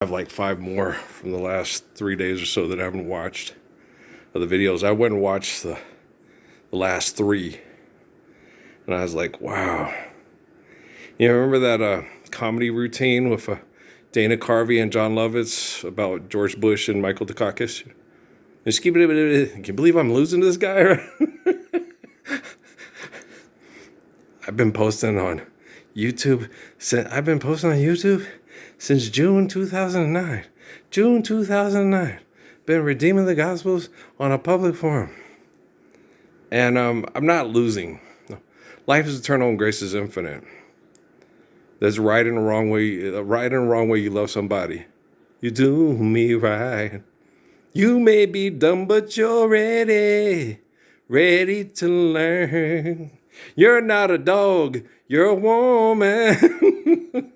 I have like five more from the last 3 days or so that I haven't watched of the videos. I went and watched the last three, and I was like, wow. You remember that comedy routine with Dana Carvey and John Lovitz about George Bush and Michael Dukakis? Just keep it. Can you believe I'm losing to this guy? I've been posting on YouTube. I've been posting on YouTube since June 2009. June 2009. Been redeeming the Gospels on a public forum. And I'm not losing. No. Life is eternal and grace is infinite. There's right and a wrong way. Right and a wrong way you love somebody. You do me right. You may be dumb, but you're ready. Ready to learn. You're not a dog. You're a woman.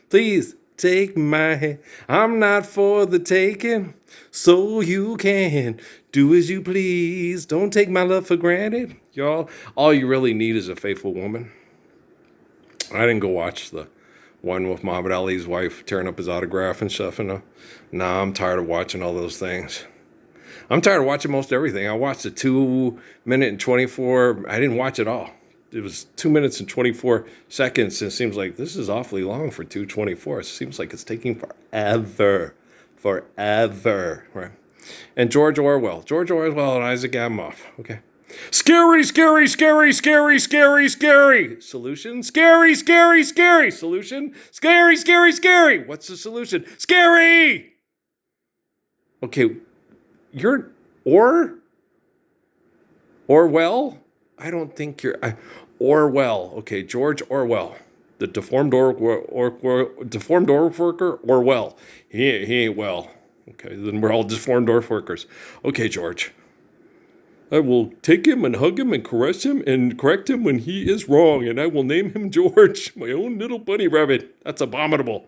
Please take my hand. I'm not for the taking, so you can do as you please. Don't take my love for granted. Y'all, all you really need is a faithful woman. I didn't go watch the one with Muhammad Ali's wife tearing up his autograph and stuff. Nah, I'm tired of watching all those things. I'm tired of watching most everything. I watched the 2 minute and 24. I didn't watch it all. It was 2 minutes and 24 seconds. And it seems like this is awfully long for 2:24. It seems like it's taking forever. Right? And George Orwell and Isaac Asimov. Okay. Scary, scary, scary, scary, scary, scary. Solution? Scary, scary, scary. Solution? Scary, scary, scary. What's the solution? Scary! Okay, you're Orwell? I don't think you're Orwell. Okay, George Orwell, the deformed orc worker. Orwell. He ain't well. Okay, then we're all deformed orc workers. Okay, George. I will take him and hug him and caress him and correct him when he is wrong, and I will name him George, my own little bunny rabbit. That's abominable.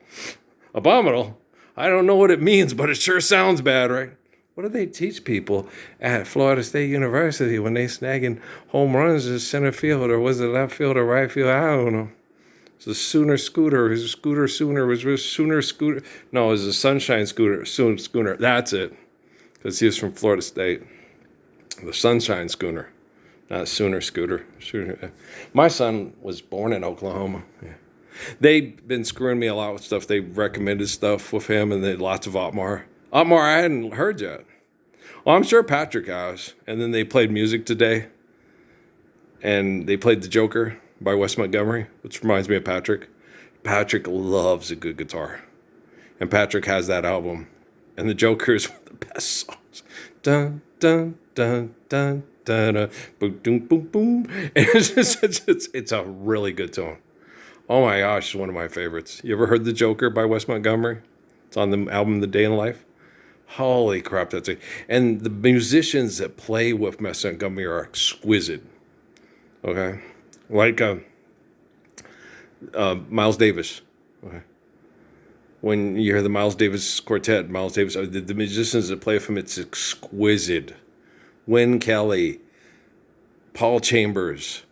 Abominable? I don't know what it means, but it sure sounds bad, right? What do they teach people at Florida State University when they snagging home runs in center field, or was it left field or right field? I don't know. It's the Sooner Scooter. His Scooter Sooner was Sooner Scooter. No, it was the Sunshine Scooter. Schooner. That's it. Because he was from Florida State. The Sunshine Schooner, not Sooner Scooter. My son was born in Oklahoma. Yeah. They've been screwing me a lot with stuff. They recommended stuff with him, and they lots of Otmar. Otmar I hadn't heard yet. Well, I'm sure Patrick has. And then they played music today, and they played The Joker by Wes Montgomery, which reminds me of Patrick. Patrick loves a good guitar, and Patrick has that album, and The Joker is one of the best songs. Dun dun dun dun dun dun, boom boom boom boom. It's a really good tone. Oh my gosh, it's one of my favorites. You ever heard The Joker by Wes Montgomery? It's on the album The Day in Life. Holy crap, that's it. And the musicians that play with Wes Montgomery are exquisite. Okay, like Miles Davis. Okay. When you hear the Miles Davis quartet, the musicians that play with him, it's exquisite. Wynn Kelly, Paul Chambers,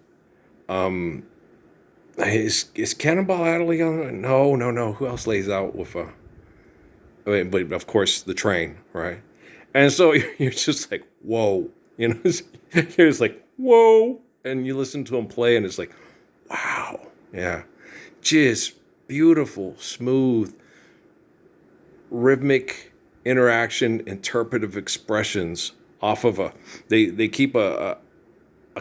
is Cannonball Adderley on it? No. Who else lays out with but of course the Train, right? And so you're just like, whoa, you're just like, whoa, and you listen to him play, and it's like, wow, yeah, just beautiful, smooth, rhythmic interaction, interpretive expressions off of they keep a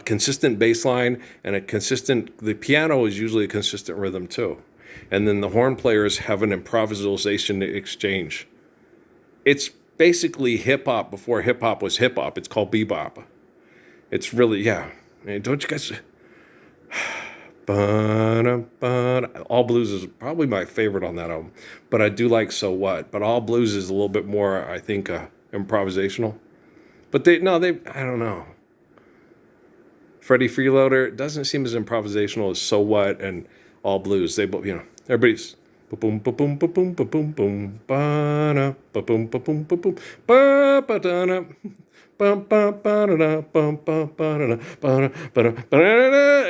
consistent bass line and the piano is usually a consistent rhythm too. And then the horn players have an improvisation exchange. It's basically hip hop before hip hop was hip hop. It's called bebop. It's really, yeah. Don't you guys? All Blues is probably my favorite on that album, but I do like So What. But All Blues is a little bit more, I think, improvisational. But I don't know. Freddie Freeloader doesn't seem as improvisational as So What and All Blues. They both, everybody's boom boom boom boom boom boom boom ba boom boom boom boom ba ba da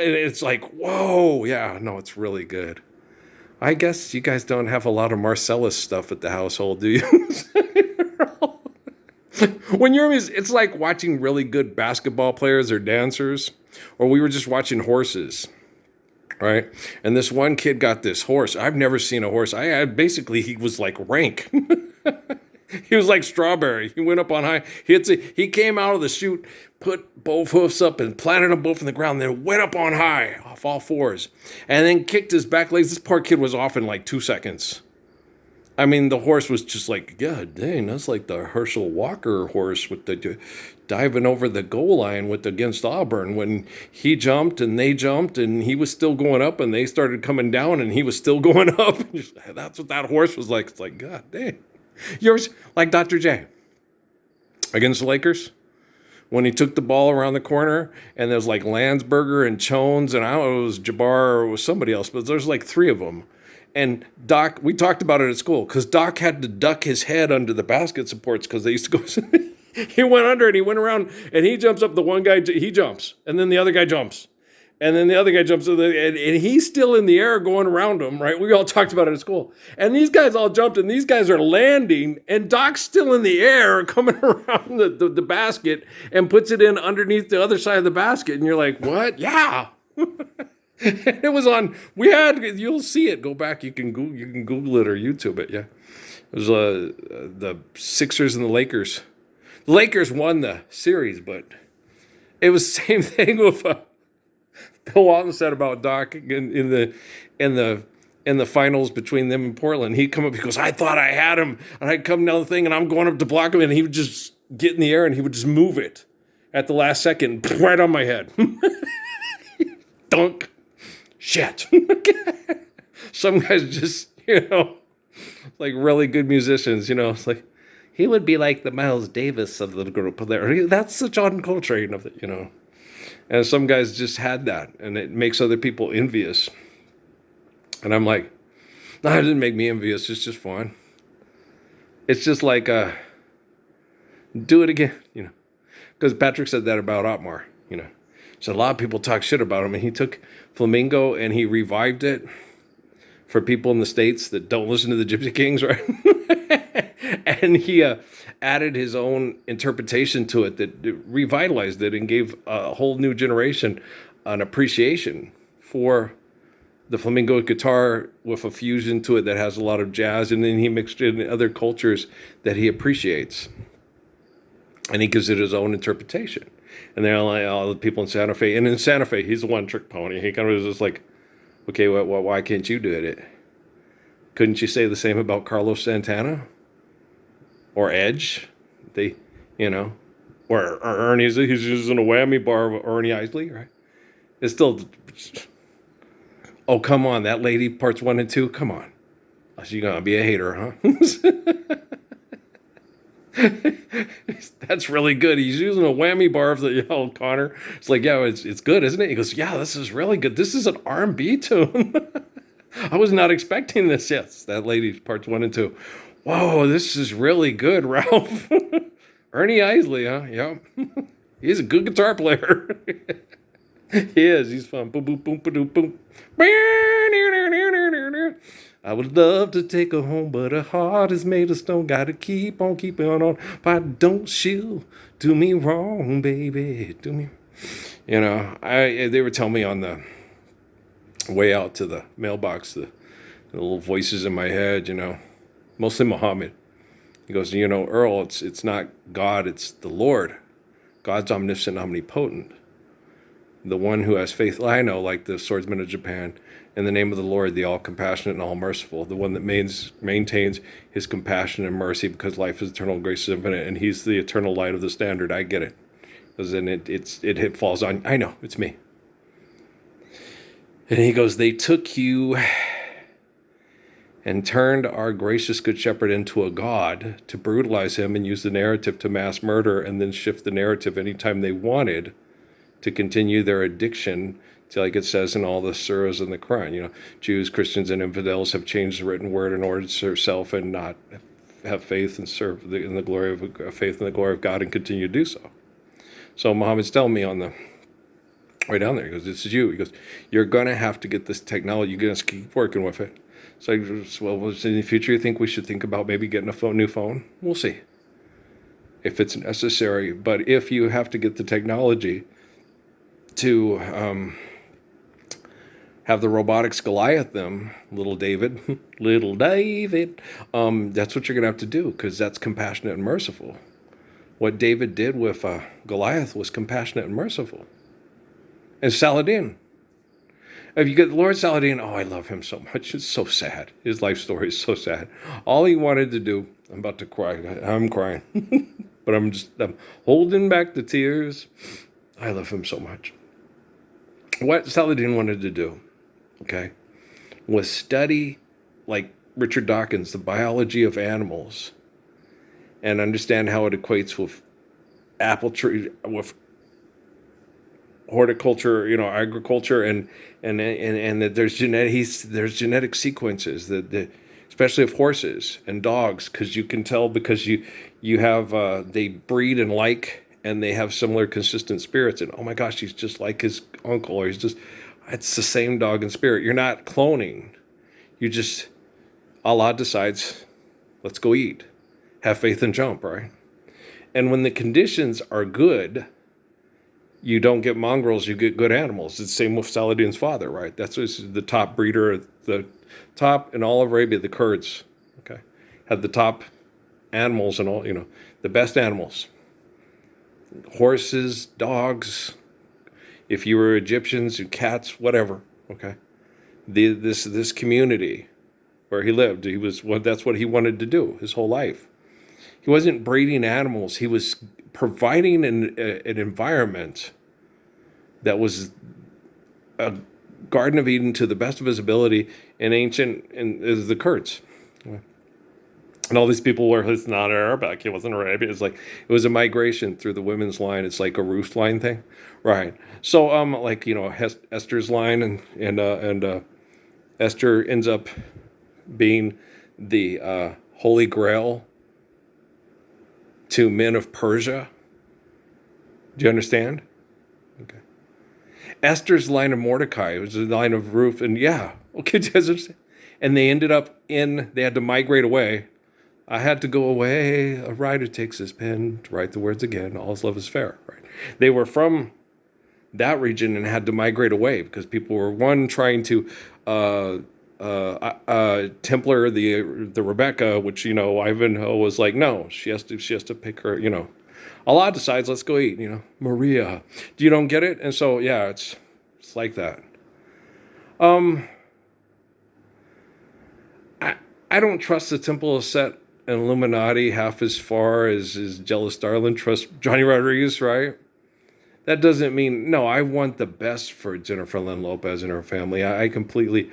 it's like, whoa, yeah, no, it's really good. I guess you guys don't have a lot of Marcellus stuff at the household, do you? When you're, it's like watching really good basketball players or dancers, or we were just watching horses, right? And this one kid got this horse. I've never seen a horse. I basically, he was like rank. He was like strawberry. He went up on high. He came out of the chute, put both hoofs up and planted them both in the ground, then went up on high off all fours, and then kicked his back legs. This poor kid was off in like 2 seconds. I mean, the horse was just like, God dang, that's like the Herschel Walker horse with the diving over the goal line with against Auburn when he jumped and they jumped and he was still going up and they started coming down and he was still going up. That's what that horse was like. It's like, God dang. Yours, like Dr. J against the Lakers when he took the ball around the corner and there's like Landsberger and Jones and I don't know if it was Jabbar or it was somebody else, but there's like three of them. And Doc, we talked about it at school because Doc had to duck his head under the basket supports because they used to go. He went under and he went around and he jumps up. The one guy, he jumps. And then the other guy jumps. And then the other guy jumps. And he's still in the air going around him, right? We all talked about it at school. And these guys all jumped and these guys are landing. And Doc's still in the air coming around the basket and puts it in underneath the other side of the basket. And you're like, what? Yeah. It was on. You'll see it. Go back. You can Google it or YouTube it. Yeah, it was the Sixers and the Lakers. The Lakers won the series, but it was the same thing with Bill Walton said about Doc in the finals between them and Portland. He'd come up. He goes, I thought I had him, and I'd come down the thing, and I'm going up to block him, and he would just get in the air and he would just move it at the last second, right on my head. Dunk. Shit. Some guys just, like really good musicians, it's like, he would be like the Miles Davis of the group there. That's such John Coltrane of it, And some guys just had that, and it makes other people envious. And I'm like, no, it didn't make me envious. It's just fun. It's just like, do it again, Because Patrick said that about Otmar, So a lot of people talk shit about him, and he took Flamingo and he revived it for people in the States that don't listen to the Gypsy Kings, right? And he added his own interpretation to it that revitalized it and gave a whole new generation an appreciation for the flamenco guitar with a fusion to it that has a lot of jazz, and then he mixed in other cultures that he appreciates. And he gives it his own interpretation. And they're like, all the people in Santa Fe. And in Santa Fe, he's the one trick pony. He kind of was just like, okay, why can't you do it? Couldn't you say the same about Carlos Santana? Or Edge? Or Ernie, he's using a whammy bar of Ernie Isley, right? It's still, oh, come on, that lady, parts 1 and 2, come on. Oh, she's going to be a hater, huh? That's really good. He's using a whammy bar of the old Connor. It's like, yeah, it's good, isn't it? He goes, yeah, this is really good. This is an R&B tune. I was not expecting this. Yes, that lady, parts 1 and 2. Whoa, this is really good, Ralph. Ernie Isley, huh? Yeah. He's a good guitar player. He is. He's fun. Boom, boom, boom, boom, boom. I would love to take her home, but her heart is made of stone. Gotta keep on keeping on. But don't you do me wrong, baby. Do me. They were telling me on the way out to the mailbox, the little voices in my head, mostly Muhammad. He goes, Earl, it's not God, it's the Lord. God's omniscient, omnipotent. The one who has faith, I know, like the swordsman of Japan, in the name of the Lord, the all-compassionate and all-merciful, the one that maintains his compassion and mercy because life is eternal, grace is infinite, and he's the eternal light of the standard. I get it. Because then it falls on, I know, it's me. And he goes, they took you and turned our gracious good shepherd into a god to brutalize him and use the narrative to mass murder and then shift the narrative anytime they wanted to continue their addiction to, like it says in all the surahs in the Quran, Jews, Christians, and infidels have changed the written word in order to serve self and not have faith and serve in the glory of faith in the glory of God and continue to do so. So Muhammad's telling me on the way down there, he goes, this is you. He goes, you're going to have to get this technology. You're going to keep working with it. So, well, in the future, you think we should think about maybe getting a new phone? We'll see if it's necessary. But if you have to get the technology to have the robotics Goliath them, little David, little David, that's what you're going to have to do, because that's compassionate and merciful. What David did with Goliath was compassionate and merciful. And Saladin. If you get Lord Saladin, oh, I love him so much. It's so sad. His life story is so sad. All he wanted to do, I'm about to cry. I'm crying. But I'm holding back the tears. I love him so much. What Saladin wanted to do, okay, was study, like Richard Dawkins, the biology of animals, and understand how it equates with apple tree, with horticulture, agriculture, and that there's genetic sequences that especially of horses and dogs, because you can tell, because you have they breed and and they have similar consistent spirits, and oh my gosh, he's just like his uncle, or it's the same dog and spirit. You're not cloning. You just, Allah decides, let's go eat. Have faith and jump, right? And when the conditions are good, you don't get mongrels, you get good animals. It's the same with Saladin's father, right? That's the top breeder, the top in all of Arabia, the Kurds, okay, had the top animals and all, the best animals. Horses, dogs, if you were Egyptians, cats, whatever, okay? This community where he lived, that's what he wanted to do his whole life. He wasn't breeding animals. He was providing an environment that was a Garden of Eden to the best of his ability in the Kurds. And all these people were, it's not Arabic, it wasn't Arabic. It's like, it was a migration through the women's line. It's like a Ruth line thing. Right. So, Esther's line, and Esther ends up being the Holy Grail to men of Persia. Do you understand? Okay. Esther's line of Mordecai was the line of Ruth, and yeah, okay, and they ended up they had to migrate away. I had to go away. A writer takes his pen to write the words again. All's love is fair. Right? They were from that region and had to migrate away because people were trying to Templar the Rebecca, which Ivanhoe was like, no, she has to pick her. Allah decides, let's go eat. Maria, you don't get it, and so yeah, it's like that. I don't trust the Temple of Set and Illuminati half as far as Jealous Darlin trusts Johnny Rodriguez, right? That doesn't mean, no, I want the best for Jennifer Lynn Lopez and her family. I completely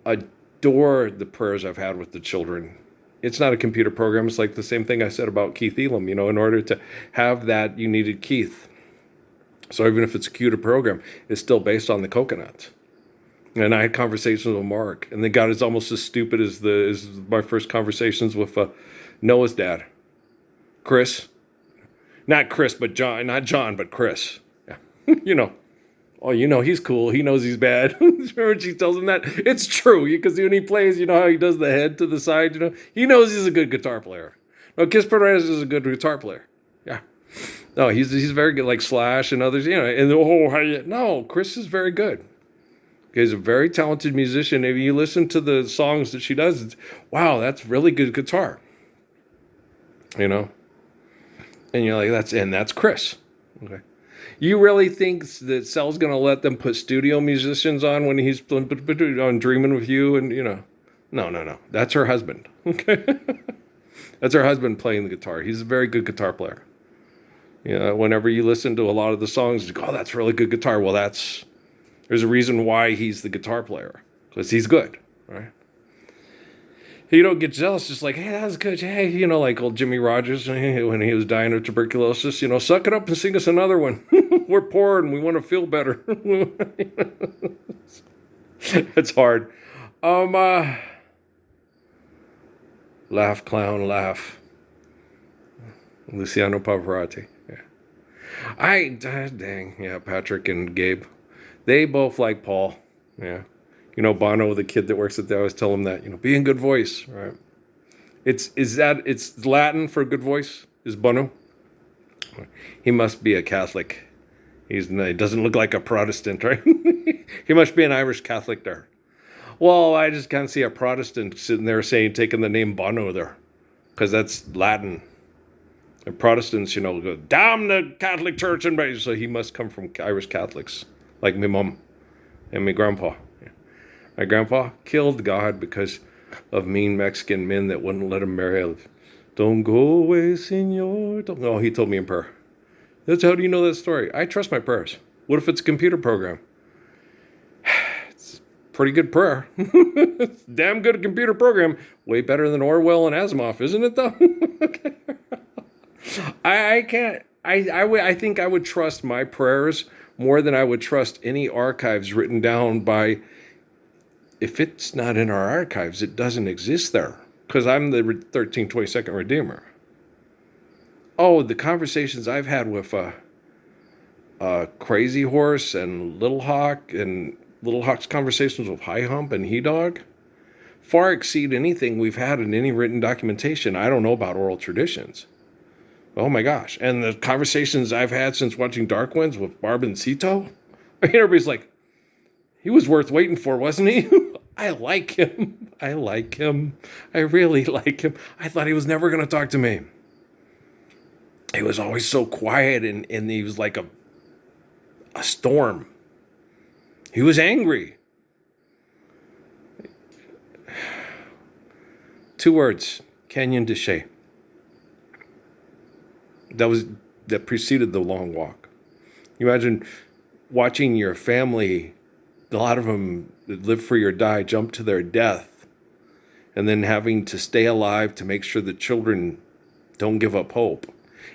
adore the prayers I've had with the children. It's not a computer program. It's like the same thing I said about Keith Elam. In order to have that, you needed Keith. So even if it's a computer program, it's still based on the coconut. And I had conversations with Mark, and the God is almost as stupid as my first conversations with Noah's dad, Chris. Not Chris, but John. Not John, but Chris. Yeah. Oh, he's cool. He knows he's bad. Remember when she tells him that? It's true, because when he plays, how he does the head to the side, he knows he's a good guitar player. No, Kiss Perez is a good guitar player. Yeah. No, he's very good, like Slash and others, no, Chris is very good. He's a very talented musician. If you listen to the songs that she does, wow, that's really good guitar. And you're like, that's Chris. Okay. You really think that Cell's going to let them put studio musicians on when he's on Dreaming with You? And, no. That's her husband. Okay. That's her husband playing the guitar. He's a very good guitar player. Whenever you listen to a lot of the songs, you go, oh, that's really good guitar. Well, there's a reason why he's the guitar player, because he's good, right? You don't get jealous, just like, hey, that was good. Hey, like old Jimmy Rogers when he was dying of tuberculosis, suck it up and sing us another one. We're poor and we want to feel better. It's hard. Laugh, clown, laugh. Luciano Pavarotti. Yeah. Dang. Yeah, Patrick and Gabe. They both like Paul. Yeah. You know, Bono, the kid that works at there, I always tell him that, you know, be in good voice, right? It's Latin for good voice, is Bono. He must be a Catholic. He doesn't look like a Protestant, right? He must be an Irish Catholic there. Well, I just can't see a Protestant sitting there taking the name Bono there, because that's Latin. And Protestants, you know, go, damn the Catholic Church, and so he must come from Irish Catholics, like my mom and my grandpa. My grandpa killed God because of mean Mexican men that wouldn't let him marry. Don't go away, senor. Don't. No, he told me in prayer. That's how do you know that story? I trust my prayers. What if it's a computer program? It's a pretty good prayer. It's a damn good computer program. Way better than Orwell and Asimov, isn't it though? Okay. I can't. I think I would trust my prayers more than I would trust any archives written down by. If it's not in our archives, it doesn't exist there. Because I'm the 1322nd Redeemer. Oh, the conversations I've had with Crazy Horse and Little Hawk, and Little Hawk's conversations with High Hump and He Dog far exceed anything we've had in any written documentation. I don't know about oral traditions. Oh my gosh. And the conversations I've had since watching Dark Winds with Barb and Cito, everybody's like, he was worth waiting for, wasn't he? I like him. I like him. I really like him. I thought he was never going to talk to me. He was always so quiet, and he was like a storm. He was angry. 2 words, Canyon de Chelly. That preceded the long walk. You imagine watching your family, a lot of them that live free or die, jump to their death, and then having to stay alive to make sure the children don't give up hope,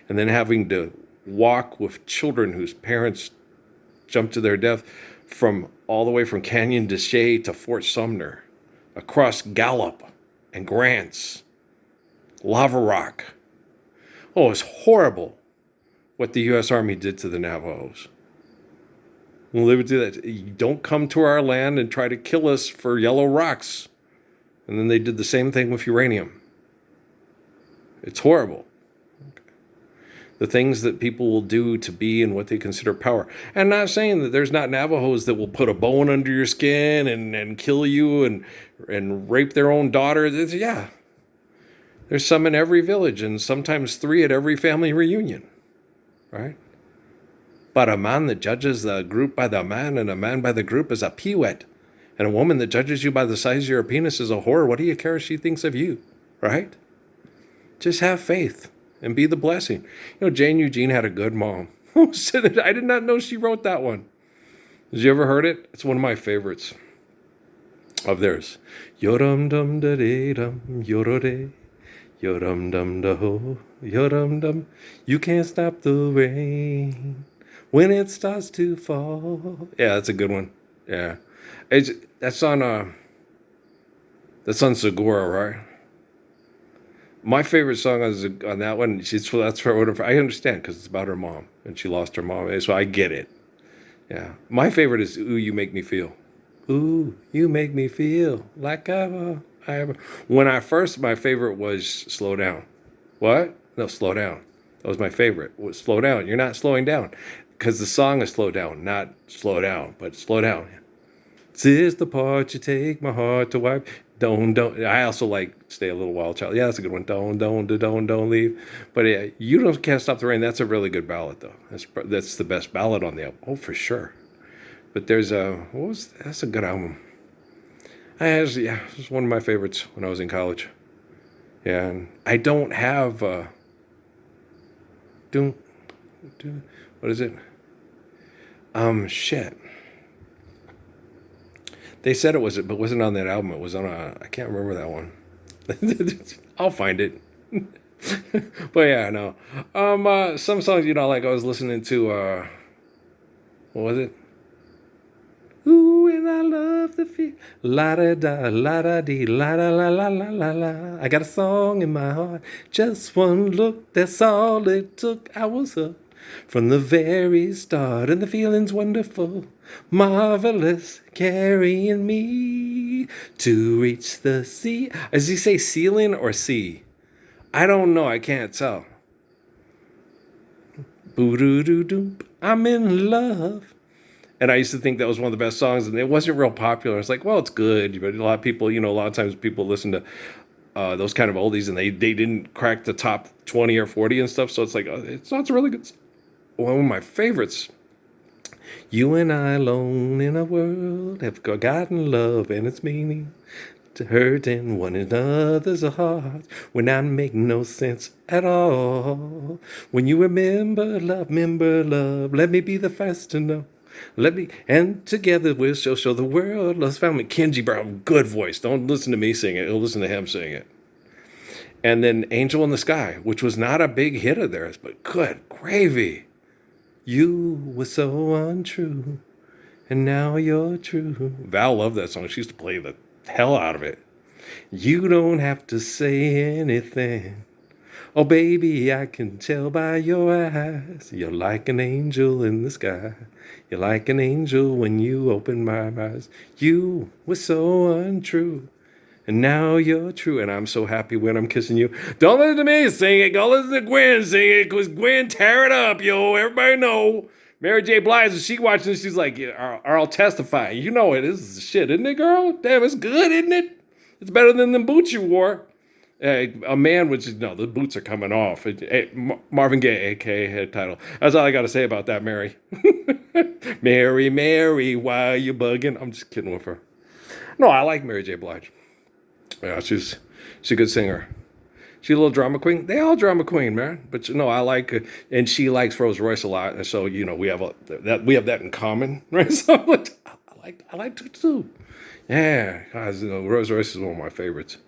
and then having to walk with children whose parents jump to their death from all the way from Canyon de Chelly to Fort Sumner, across Gallup and Grants, Lava Rock. Oh, it's horrible what the U.S. Army did to the Navajos. Well, they would do that. You don't come to our land and try to kill us for yellow rocks. And then they did the same thing with uranium. It's horrible. The things that people will do to be in what they consider power. And not saying that there's not Navajos that will put a bone under your skin and kill you and rape their own daughter. Yeah. There's some in every village, and sometimes 3 at every family reunion. Right? But a man that judges the group by the man and a man by the group is a peewit. And a woman that judges you by the size of your penis is a whore. What do you care if she thinks of you? Right? Just have faith and be the blessing. You know, Jane Eugene had a good mom. I did not know she wrote that one. Did you ever heard it? It's one of my favorites of theirs. Yoram dum da dee dum yorode. Yoram dum da ho. Yoram dum. You can't stop the rain when it starts to fall. Yeah, that's a good one. Yeah. That's on Segura, right? My favorite song on that one, that's for whatever. I understand because it's about her mom and she lost her mom, so I get it. Yeah. My favorite is Ooh, You Make Me Feel. Ooh, you make me feel like I ever. My favorite was Slow Down. What? No, Slow Down. That was my favorite. Slow down. You're not slowing down. Because the song is Slow Down, not Slow Down, but Slow Down. This is the part you take my heart to wipe. Don't. I also like Stay a Little While, Child. Yeah, that's a good one. Don't leave. But yeah, Can't Stop the Rain. That's a really good ballad, though. That's the best ballad on the album. Oh, for sure. But there's that's a good album. It was one of my favorites when I was in college. Yeah, and I don't have what is it? Shit. They said it was it, but wasn't on that album. It was on I can't remember that one. I'll find it. But yeah, no. Some songs, like I was listening to what was it? Ooh, and I love the feel. La da da, la da dee, la da la la la la la. I got a song in my heart. Just one look, that's all it took. I was hooked from the very start, and the feeling's wonderful. marvelous, carrying me to reach the sea. Does he say ceiling or sea? I don't know. I can't tell. Boo-doo-doo-doo. I'm in love. And I used to think that was one of the best songs, and it wasn't real popular. It's like, well, it's good, but a lot of people, a lot of times people listen to those kind of oldies, and they didn't crack the top 20 or 40 and stuff. So it's like, it's not really good. One of my favorites. You and I alone in a world have forgotten love and its meaning. To hurt in one another's heart when I make no sense at all. When you remember love, let me be the first to know. And together we'll show the world love's family. Kenji Brown, good voice. Don't listen to me sing it. Listen to him sing it. And then Angel in the Sky, which was not a big hit of theirs, but good gravy. You were so untrue, and now you're true. Val loved that song. She used to play the hell out of it. You don't have to say anything. Oh, baby, I can tell by your eyes. You're like an angel in the sky. You're like an angel when you open my eyes. You were so untrue, and now you're true. And I'm so happy when I'm kissing you. Don't listen to me sing it. Go listen to Gwen sing it, because Gwen tear it up, yo. Everybody know. Mary J. Blige, she watching this, she's like, I'll testify. You know it. This is shit, isn't it, girl? Damn, it's good, isn't it? It's better than the boots you wore. A man would say, no, the boots are coming off. Marvin Gaye, a.k.a. head title. That's all I got to say about that, Mary. Mary, Mary, why are you bugging? I'm just kidding with her. No, I like Mary J. Blige. Yeah, she's a good singer. She's a little drama queen. They all drama queen, man. But I like, and she likes Rose Royce a lot. And so we have that in common, right? So I like to too. Yeah, guys, Rose Royce is one of my favorites.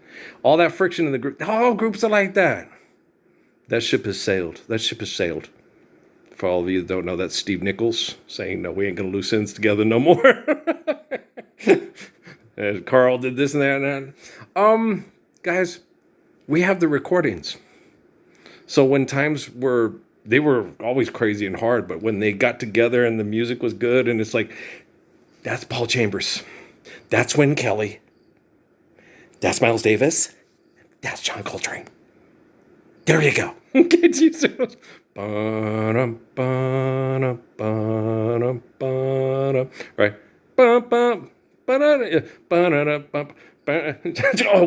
All that friction in the group. All groups are like that. That ship has sailed. For all of you that don't know, that's Steve Nichols saying, "No, we ain't gonna lose sins together no more." And Carl did this and that and that. Guys. We have the recordings. So when times they were always crazy and hard, but when they got together and the music was good, and it's like, that's Paul Chambers. That's Wynn Kelly. That's Miles Davis. That's John Coltrane. There you go. Right. Oh,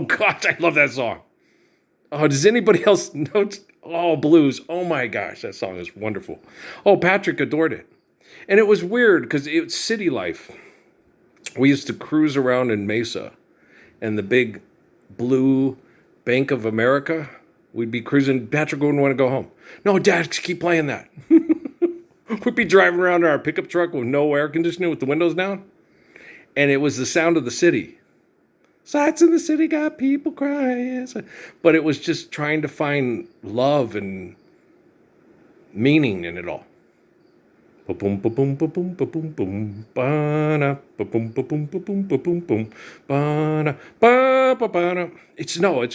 gosh, I love that song. Oh, does anybody else know? Oh, blues. Oh, my gosh, that song is wonderful. Oh, Patrick adored it. And it was weird because it's city life. We used to cruise around in Mesa and the big blue Bank of America. We'd be cruising. Patrick wouldn't want to go home. No, Dad, keep playing that. We'd be driving around in our pickup truck with no air conditioning with the windows down. And it was the sound of the city. Sights in the city got people crying. But it was just trying to find love and meaning in it all. It's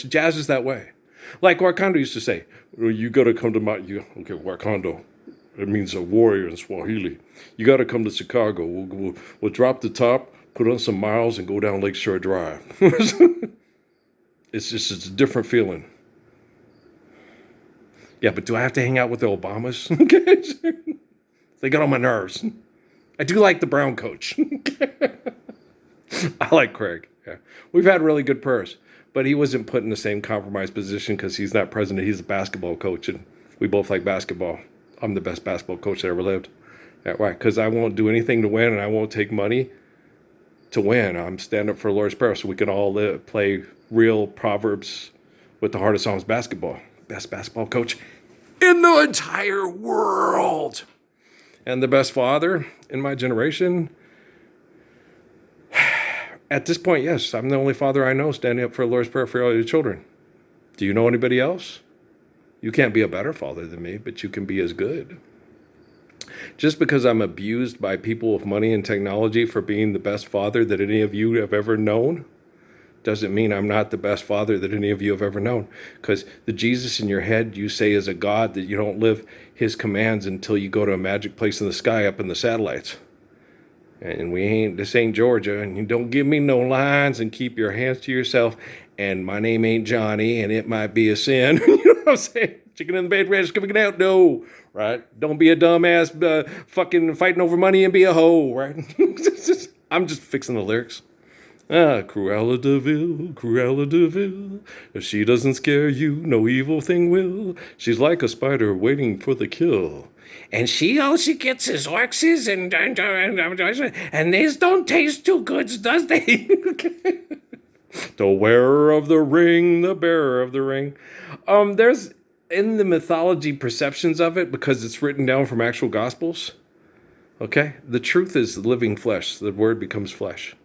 jazz is that way. Like Wakanda used to say, you got to come to Wakanda. It means a warrior in Swahili. You got to come to Chicago. We'll drop the top, put on some miles, and go down Lakeshore Drive. It's a different feeling. Yeah, but do I have to hang out with the Obamas? They got on my nerves. I do like the Brown coach. I like Craig. Yeah, we've had really good prayers, but he wasn't put in the same compromised position because he's not president. He's a basketball coach, and we both like basketball. I'm the best basketball coach that ever lived. Yeah, right, because I won't do anything to win, and I won't take money to win. I'm stand up for the Lord's Prayer so we can all play real Proverbs with the Heart of Psalms basketball. Best basketball coach in the entire world. And the best father in my generation. At this point, yes, I'm the only father I know standing up for the Lord's Prayer for all your children. Do you know anybody else? You can't be a better father than me, but you can be as good. Just because I'm abused by people with money and technology for being the best father that any of you have ever known, doesn't mean I'm not the best father that any of you have ever known. Because the Jesus in your head you say is a God that you don't live his commands until you go to a magic place in the sky up in the satellites. And this ain't Georgia, and you don't give me no lines and keep your hands to yourself. And my name ain't Johnny, and it might be a sin. You know what I'm saying? Chicken in the bed, radish coming out. No, right? Don't be a dumbass fucking fighting over money and be a hoe, right? I'm just fixing the lyrics. Cruella de Vil, Cruella de Vil. If she doesn't scare you, no evil thing will. She's like a spider waiting for the kill. And all she gets is oxys and these don't taste too good, does they? The wearer of the ring, the bearer of the ring. There's in the mythology perceptions of it, because it's written down from actual gospels. Okay? The truth is the living flesh. The word becomes flesh.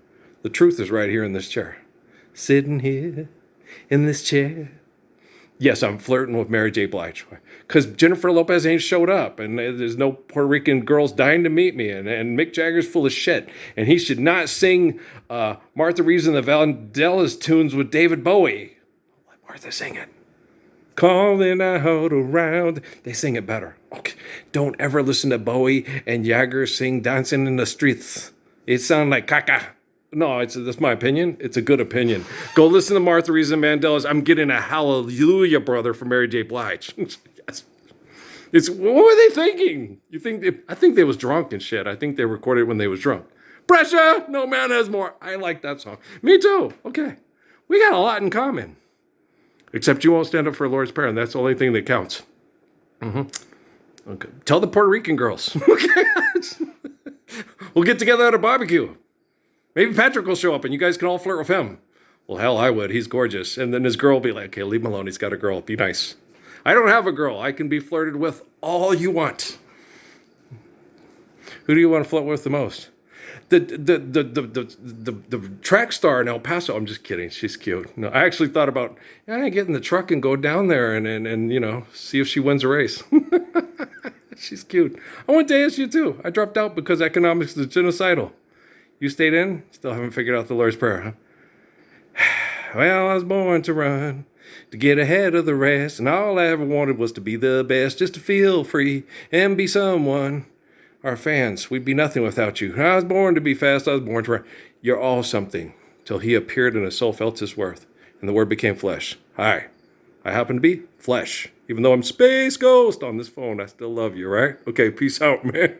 The truth is right here in this chair. Sitting here in this chair. Yes, I'm flirting with Mary J. Blige. Because Jennifer Lopez ain't showed up. And there's no Puerto Rican girls dying to meet me. And Mick Jagger's full of shit. And he should not sing Martha Reeves and the Vandellas tunes with David Bowie. Let Martha sing it. Calling out around. They sing it better. Okay. Don't ever listen to Bowie and Jagger sing Dancing in the Streets. It sounds like caca. No, that's my opinion. It's a good opinion. Go listen to Martha Reeves and Vandellas. I'm getting a hallelujah, brother, from Mary J. Blige. Yes. What were they thinking? I think they was drunk and shit. I think they recorded it when they was drunk. Pressure, no man has more. I like that song. Me too. Okay. We got a lot in common. Except you won't stand up for a Lord's Prayer, and that's the only thing that counts. Mm-hmm. Okay. Tell the Puerto Rican girls. Okay. We'll get together at a barbecue. Maybe Patrick will show up and you guys can all flirt with him. Well, hell, I would. He's gorgeous. And then his girl will be like, okay, leave him alone. He's got a girl. Be nice. I don't have a girl. I can be flirted with all you want. Who do you want to flirt with the most? The track star in El Paso. I'm just kidding. She's cute. No, I actually thought about get in the truck and go down there and see if she wins a race. She's cute. I went to ASU too. I dropped out because economics is genocidal. You stayed in? Still haven't figured out the Lord's Prayer, huh? Well, I was born to run, to get ahead of the rest, and all I ever wanted was to be the best, just to feel free and be someone. Our fans, we'd be nothing without you. I was born to be fast, I was born to run. You're all something, till he appeared and his soul felt his worth, and the word became flesh. Hi, I happen to be flesh. Even though I'm Space Ghost on this phone, I still love you, right? Okay, peace out, man.